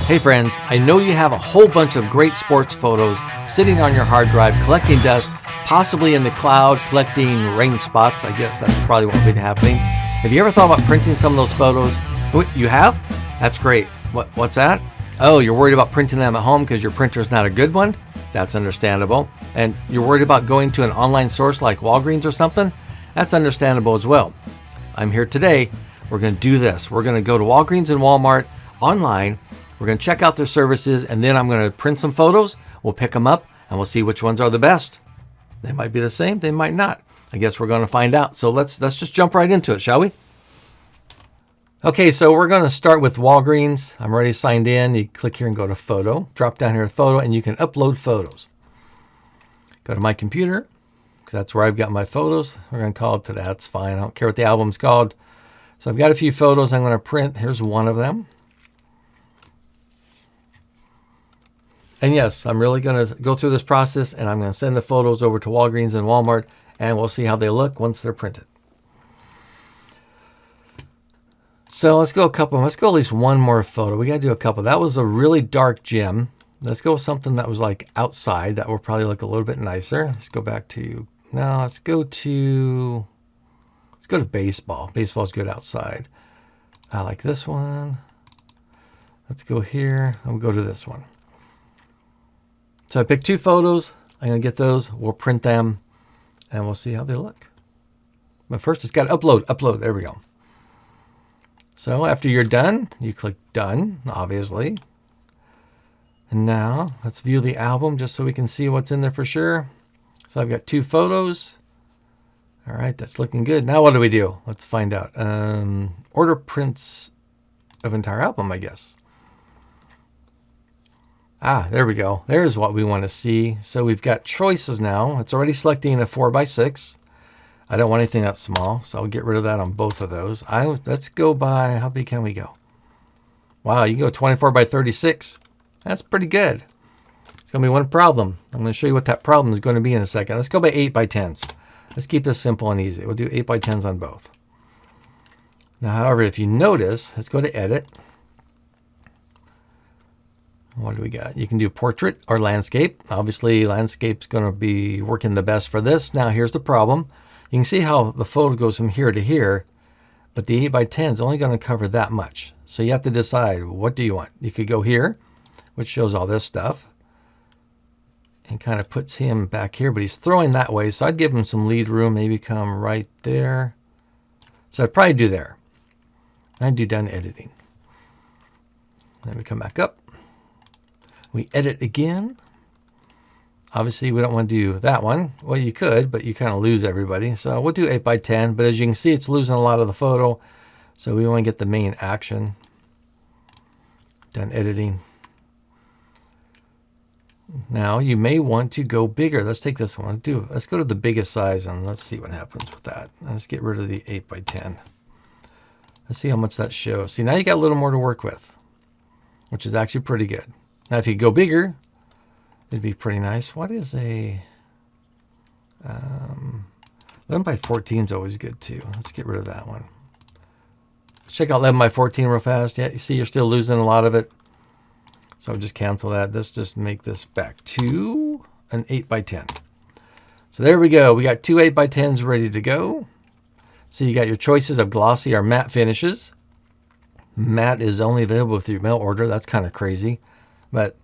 Hey friends, I know you have a whole bunch of great sports photos sitting on your hard drive collecting dust, possibly in the cloud collecting rain spots. I guess that's probably what will be happening. Have you ever thought about printing some of those photos? You have? That's great. What's that? Oh, you're worried about printing them at home because your printer's not a good one? That's understandable. And you're worried about going to an online source like Walgreens or something? That's understandable as well. I'm here today. We're going to do this. We're going to go to Walgreens and Walmart online. We're going to check out their services, and then I'm going to print some photos. We'll pick them up, and we'll see which ones are the best. They might be the same. They might not. I guess we're going to find out. So let's just jump right into it, shall we? Okay, so we're going to start with Walgreens. I'm already signed in. You click here and go to Photo. Drop down here to Photo, and you can upload photos. Go to My Computer, because that's where I've got my photos. We're going to call it to that. That's fine. I don't care what the album's called. So I've got a few photos I'm going to print. Here's one of them. And yes, I'm really going to go through this process, and I'm going to send the photos over to Walgreens and Walmart, and we'll see how they look once they're printed. So let's go at least one more photo. We got to do a couple. That was a really dark gem. Let's go with something that was like outside. That will probably look a little bit nicer. Let's go back to, no, let's go to baseball. Baseball's good outside. I like this one. Let's go here. I'll go to this one. So I picked two photos. I'm going to get those. We'll print them, and we'll see how they look. But first, it's got to upload. Upload. There we go. So after you're done, you click Done, obviously. And now let's view the album just so we can see what's in there for sure. So I've got two photos. All right, that's looking good. Now what do we do? Let's find out. Order prints of entire album, I guess. Ah, there we go. There's what we want to see. So we've got choices now. It's already selecting a 4x6. I don't want anything that small, so I'll get rid of that on both of those. Let's go by, how big can we go? Wow, you can go 24 by 36. That's pretty good. It's going to be one problem. I'm going to show you what that problem is going to be in a second. Let's go by 8 by 10s. Let's keep this simple and easy. We'll do 8 by 10s on both. Now, however, if you notice, let's go to Edit. What do we got? You can do portrait or landscape. Obviously, landscape's going to be working the best for this. Now, here's the problem. You can see how the photo goes from here to here, but the 8 by 10 is only going to cover that much. So you have to decide, what do you want? You could go here, which shows all this stuff, and kind of puts him back here, but he's throwing that way. So I'd give him some lead room, maybe come right there. So I'd probably do there. I'd do done editing. Then we come back up. We edit again. Obviously, we don't want to do that one. Well, you could, but you kind of lose everybody. So we'll do 8 by 10. But as you can see, it's losing a lot of the photo. So we want to get the main action. Done editing. Now, you may want to go bigger. Let's take this one. Let's go to the biggest size, and let's see what happens with that. Let's get rid of the 8 by 10. Let's see how much that shows. See, now you got a little more to work with, which is actually pretty good. Now, if you go bigger, it'd be pretty nice. What is a 11 by 14 is always good too. Let's get rid of that one. Let's check out 11 by 14 real fast. Yeah, you see you're still losing a lot of it. So I'll just cancel that. Let's just make this back to an 8 by 10. So there we go. We got two 8 by 10s ready to go. So you got your choices of glossy or matte finishes. Matte is only available through mail order. That's kind of crazy. But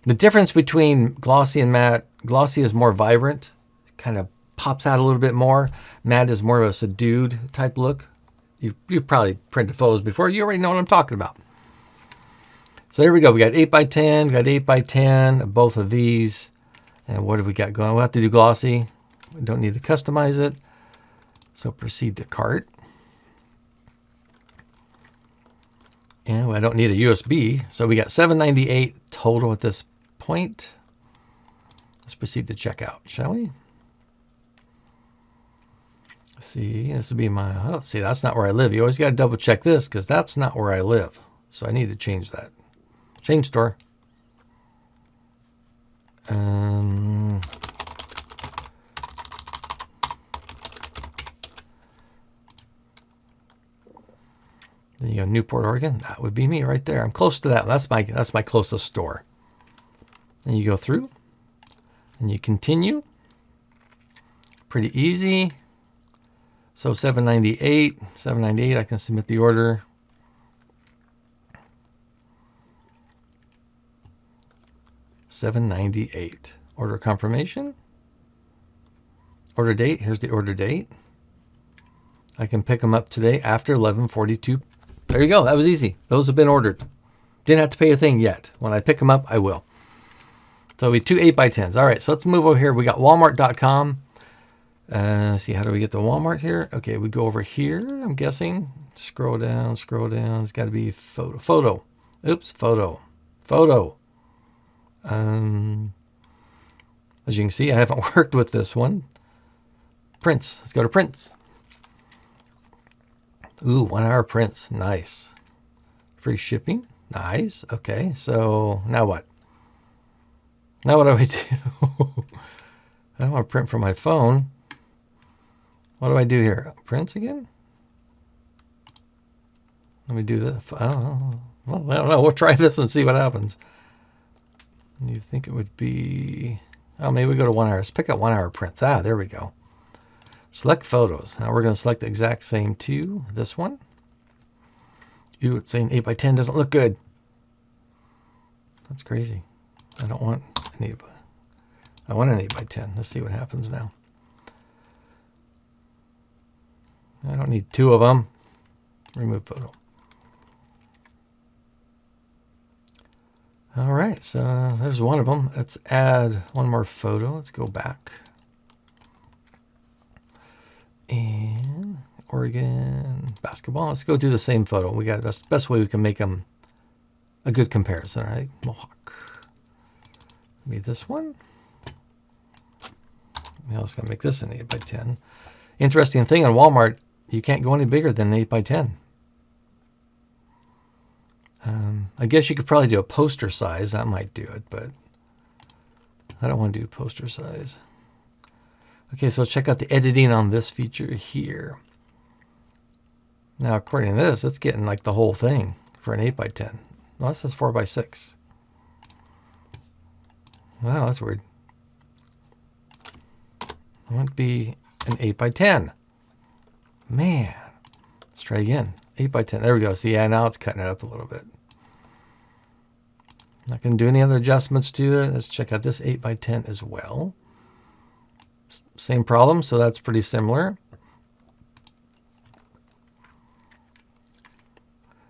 the difference between glossy and matte, glossy is more vibrant, kind of pops out a little bit more. Matte is more of a subdued type look. You've probably printed photos before. You already know what I'm talking about. So there we go. We got 8 by 10, we got 8 by 10, both of these. And what have we got going? We'll have to do glossy. We don't need to customize it. So proceed to cart. And I don't need a USB. So we got 798 total at this point. Let's proceed to checkout, shall we? Let's see, this will be my, oh, see, that's not where I live. You always got to double check this because that's not where I live. So I need to change that. Change store. Then you go Newport, Oregon. That would be me right there. I'm close to that. That's my closest store. Then you go through and you continue. Pretty easy. So $7.98, I can submit the order. $7.98. Order confirmation. Order date. Here's the order date. I can pick them up today after 11:42. There you go. That was easy. Those have been ordered. Didn't have to pay a thing yet. When I pick them up, I will. So we 2 8x10s. All right, so let's move over here. We got Walmart.com. Let's see, how do we get to Walmart here? Okay, we go over here, I'm guessing. Scroll down. It's got to be photo. Oops, photo. As you can see, I haven't worked with this one. Prints. Let's go to prints. Ooh, 1 hour prints. Nice. Free shipping. Nice. Okay, so now what? Now what do I do? I don't want to print from my phone. What do I do here? Prints again? Let me do this. Oh, well, I don't know. We'll try this and see what happens. You think it would be... Oh, maybe we go to 1 hour. Let's pick up 1 hour prints. Ah, there we go. Select photos. Now we're going to select the exact same two. This one. Ooh, it's saying 8x10 doesn't look good. That's crazy. I don't want an 8x10. I want an 8x10. Let's see what happens now. I don't need 2 of them. Remove photo. All right, so there's one of them. Let's add one more photo. Let's go back. And Oregon basketball. Let's go do the same photo. That's the best way we can make them a good comparison, right? Mohawk. Maybe this one. I was going to make this an 8x10. Interesting thing on Walmart, you can't go any bigger than an 8x10. I guess you could probably do a poster size. That might do it, but I don't want to do poster size. Okay, so check out the editing on this feature here. Now, according to this, it's getting like the whole thing for an 8x10. Well, this is 4x6. Wow, that's weird. I want to be an 8x10. Man, let's try again. 8x10. There we go. See, yeah, now it's cutting it up a little bit. Not going to do any other adjustments to it. Let's check out this 8x10 as well. Same problem, so that's pretty similar.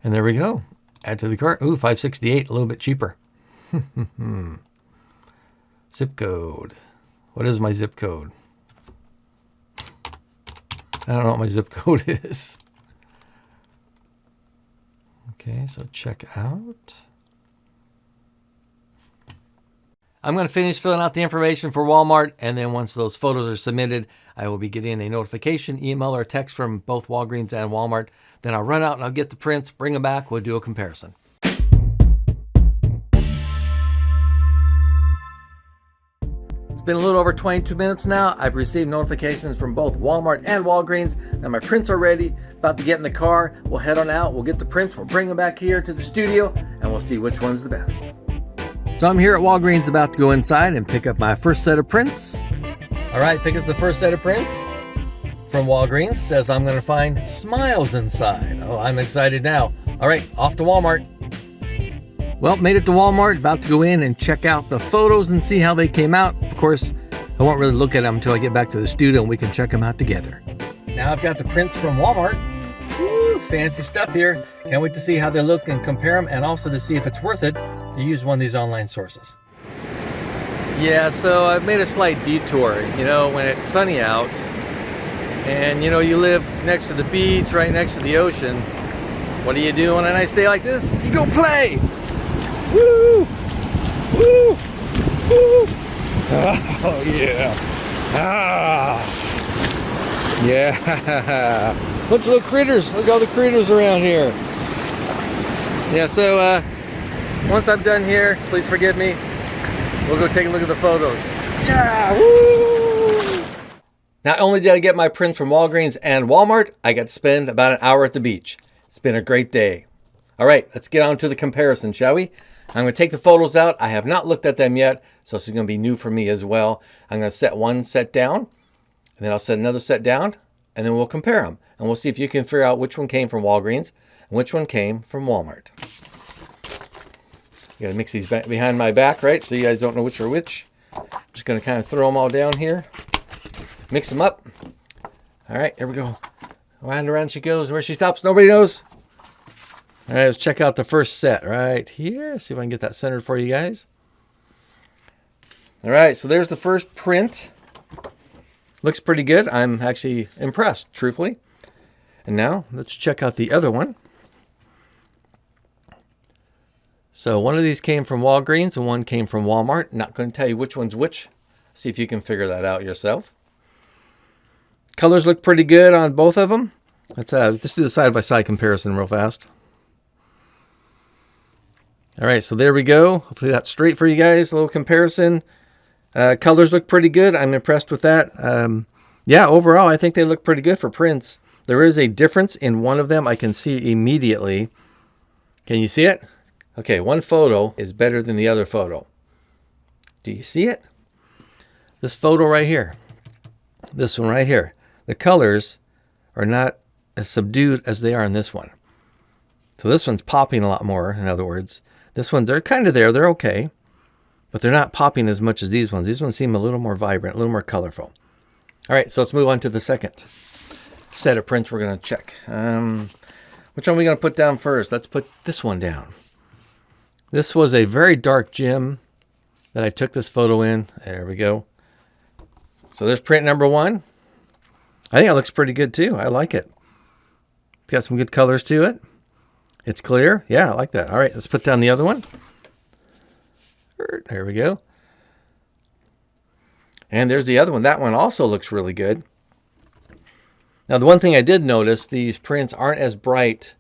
And there we go. Add to the cart. Ooh, $5.68, a little bit cheaper. Zip code. What is my zip code? I don't know what my zip code is. Okay, so check out. I'm going to finish filling out the information for Walmart, and then once those photos are submitted, I will be getting a notification, email, or text from both Walgreens and Walmart. Then I'll run out and I'll get the prints, bring them back, we'll do a comparison. It's been a little over 22 minutes now. I've received notifications from both Walmart and Walgreens that my prints are ready. About to get in the car. We'll head on out. We'll get the prints. We'll bring them back here to the studio, and we'll see which one's the best. So I'm here at Walgreens about to go inside and pick up my first set of prints. All right, pick up the first set of prints from Walgreens. It says I'm going to find smiles inside. Oh, I'm excited now. All right, off to Walmart. Well, made it to Walmart, about to go in and check out the photos and see how they came out. Of course, I won't really look at them until I get back to the studio and we can check them out together. Now I've got the prints from Walmart. Woo, fancy stuff here. Can't wait to see how they look and compare them, and also to see if it's worth it to use one of these online sources. Yeah, so I've made a slight detour. You know, when it's sunny out and, you know, you live next to the beach, right next to the ocean, what do you do on a nice day like this? You go play! Woo! Woo! Woo! Oh, yeah. Ah! Yeah. Bunch of little critters. Look at all the critters around here. Yeah, so once I'm done here, please forgive me. We'll go take a look at the photos. Yeah! Woo! Not only did I get my prints from Walgreens and Walmart, I got to spend about an hour at the beach. It's been a great day. All right, let's get on to the comparison, shall we? I'm going to take the photos out. I have not looked at them yet, so this is going to be new for me as well. I'm going to set one set down, and then I'll set another set down, and then we'll compare them. And we'll see if you can figure out which one came from Walgreens and which one came from Walmart. You got to mix these back behind my back, right? So you guys don't know which are which. I'm just going to kind of throw them all down here. Mix them up. All right, here we go. Round and around she goes. Where she stops, nobody knows. All right, let's check out the first set right here. See if I can get that centered for you guys. All right, so there's the first print. Looks pretty good. I'm actually impressed, truthfully. And now let's check out the other one. So one of these came from Walgreens and one came from Walmart. Not going to tell you which one's which. See if you can figure that out yourself. Colors look pretty good on both of them. Let's do the side-by-side comparison real fast. All right, so there we go. Hopefully that's straight for you guys. A little comparison. Colors look pretty good. I'm impressed with that. Yeah, overall, I think they look pretty good for prints. There is a difference in one of them. I can see immediately. Can you see it? Okay, one photo is better than the other photo. Do you see it? This photo right here. This one right here. The colors are not as subdued as they are in this one. So this one's popping a lot more, in other words. This one, they're kind of there. They're okay. But they're not popping as much as these ones. These ones seem a little more vibrant, a little more colorful. All right, so let's move on to the second set of prints we're going to check. Which one are we going to put down first? Let's put this one down. This was a very dark gem that I took this photo in. There we go. So there's print number one. I think it looks pretty good too. I like it. It's got some good colors to it. It's clear. Yeah, I like that. All right, let's put down the other one. There we go. And there's the other one. That one also looks really good. Now, the one thing I did notice, these prints aren't as bright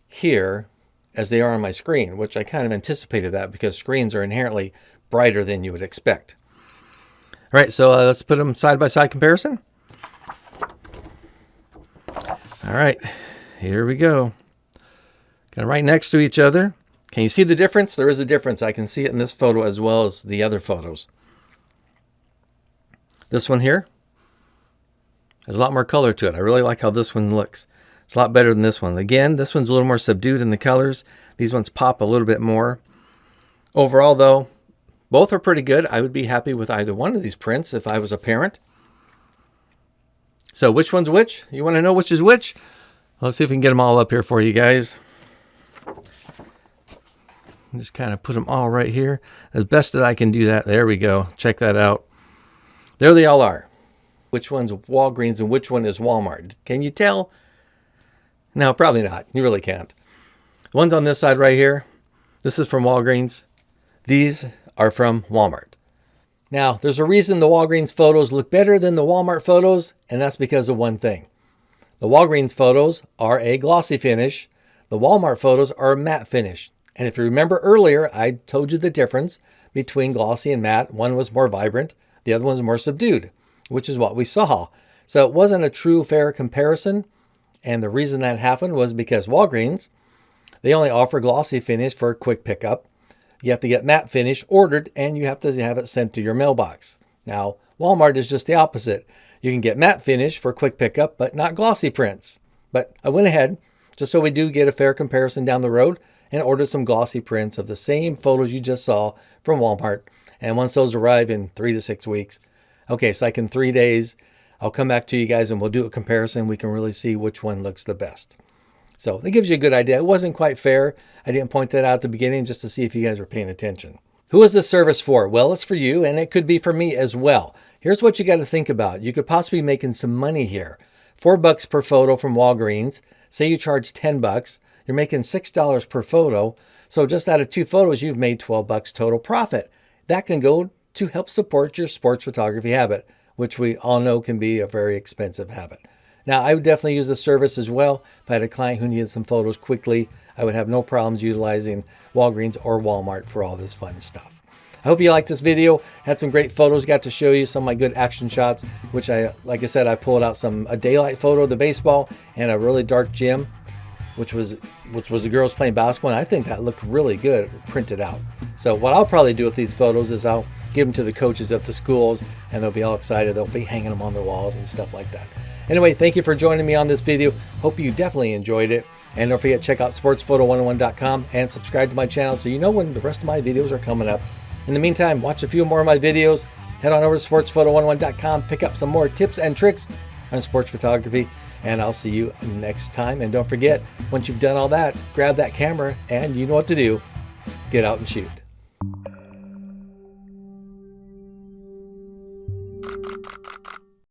here as they are on my screen, which I kind of anticipated that because screens are inherently brighter than you would expect. All right, so let's put them side-by-side comparison. All right, here we go. Got them right next to each other. Can you see the difference? There is a difference. I can see it in this photo as well as the other photos. This one here has a lot more color to it. I really like how this one looks. It's a lot better than this one. Again, this one's a little more subdued in the colors. These ones pop a little bit more. Overall, though, both are pretty good. I would be happy with either one of these prints if I was a parent. So which one's which? You want to know which is which? Let's see if we can get them all up here for you guys. Just kind of put them all right here. As best that I can do that. There we go. Check that out. There they all are. Which one's Walgreens and which one is Walmart? Can you tell? No, probably not. You really can't. The ones on this side right here, this is from Walgreens. These are from Walmart. Now, there's a reason the Walgreens photos look better than the Walmart photos, and that's because of one thing. The Walgreens photos are a glossy finish. The Walmart photos are a matte finish. And if you remember earlier, I told you the difference between glossy and matte. One was more vibrant, the other one's more subdued, which is what we saw. So it wasn't a true fair comparison. And the reason that happened was because Walgreens, they only offer glossy finish for a quick pickup. You have to get matte finish ordered and you have to have it sent to your mailbox. Now, Walmart is just the opposite. You can get matte finish for quick pickup, but not glossy prints. But I went ahead, just so we do get a fair comparison down the road, and ordered some glossy prints of the same photos you just saw from Walmart. And once those arrive in 3 to 6 weeks, okay, so like in 3 days, I'll come back to you guys and we'll do a comparison. We can really see which one looks the best. So that gives you a good idea. It wasn't quite fair. I didn't point that out at the beginning just to see if you guys were paying attention. Who is this service for? Well, it's for you, and it could be for me as well. Here's what you got to think about. You could possibly be making some money here. $4 per photo from Walgreens. Say you charge $10. You're making $6 per photo. So just out of 2 photos, you've made $12 total profit. That can go to help support your sports photography habit, which we all know can be a very expensive habit. Now, I would definitely use the service as well. If I had a client who needed some photos quickly, I would have no problems utilizing Walgreens or Walmart for all this fun stuff. I hope you liked this video. Had some great photos, got to show you some of my good action shots, which like I said, I pulled out a daylight photo of the baseball and a really dark gem. which was the girls playing basketball, and I think that looked really good printed out. So what I'll probably do with these photos is I'll give them to the coaches at the schools, and they'll be all excited. They'll be hanging them on their walls and stuff like that. Anyway, thank you for joining me on this video. Hope you definitely enjoyed it. And don't forget to check out sportsphoto101.com and subscribe to my channel so you know when the rest of my videos are coming up. In the meantime, watch a few more of my videos. Head on over to sportsphoto101.com, pick up some more tips and tricks on sports photography, and I'll see you next time. And don't forget, once you've done all that, grab that camera and you know what to do. Get out and shoot.